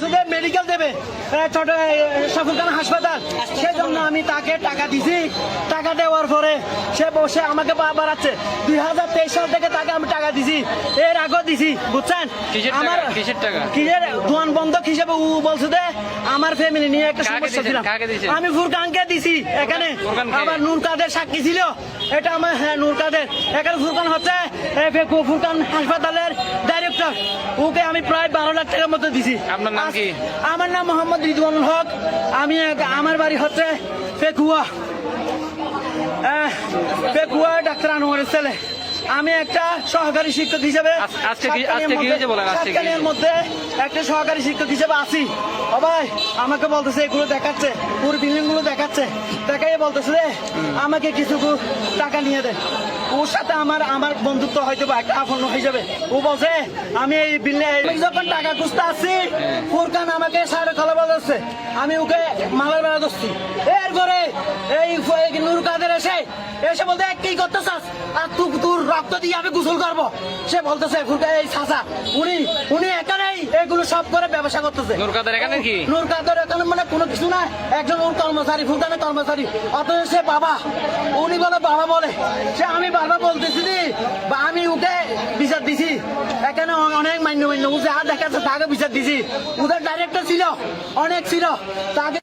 বলছে মেডিকেল দেবে ছোট সফরখানা হাসপাতাল, সেজন্য আমি তাকে টাকা দিছি। টাকা দেওয়ার পরে সে বসে আমাকে বাড়াচ্ছে। 2023 সাল থেকে তাকে আমি টাকা দিছি, এর আগেও দিছি, বুঝছেন? আমার কিসের দোয়ান বন্ধক হিসেবে ও বলছে যে আমার ফ্যামিলি নিয়ে একটা সমস্যা ছিল, আমি ফুরকানকে দিছি। এখানে আবার নূর কাদের সাক্ষী ছিল, এটা আমার, হ্যাঁ নূর কাদের। এখানে ফুরকান হচ্ছে ফুরকান হাসপাতালের ডাইরেক্টর, ওকে আমি প্রায় 12 লাখ টাকার মতো দিছি। আপনার নাম কি? আমার নাম মোহাম্মদ রিদওয়ানুল হক। আমি আমার বাড়ি হচ্ছে পেকুয়া, পেকুয়া ডাক্তার আনোয়ারের ছেলে। আমি একটা সহকারী শিক্ষক হিসেবে সাতকানিয়ার মধ্যে একটা সহকারী শিক্ষক হিসেবে আছি। ও ভাই আমাকে বলতেছে এগুলো দেখাচ্ছে, পুরো বিল্ডিং গুলো দেখাচ্ছে, দেখাই বলতেছে রে আমাকে কিছু টাকা নিয়ে দেয়। ওর সাথে আমার বন্ধুত্ব হয়তো বা একটা আপন হিসেবে ও বলছে আমি এই বিল্ডিং যখন টাকা খুঁজতে আসছি, ফুরকান আমাকে সাড়ে খোলা বলছে, আমি ওকে মালার বেড়া করছি। এরপরে এই নূর কাদের এসে বলতে কি করতে চাস, আর তোর রক্ত দিয়ে আমি গোসল করবো। সে বলতেছে এই চাচা উনি এখানেই এগুলো সব করে ব্যবসা করতেছে। নূর কাদের এখানে কি? নূর কাদের এখানে মানে কোনো কিছু না, একজন ওর কর্মচারী, ফুরকানের কর্মচারী। অথচ সে বাবা, উনি বলে বাবা বলে, সে আমি বাবা বলতেছি বা আমি ওকে বিচার দিছি। এখানে অনেক মান্য ও যা দেখাচ্ছে তাকে বিচার দিছি। ওদের ডাইরেক্টর ছিল, অনেক ছিল, তাকে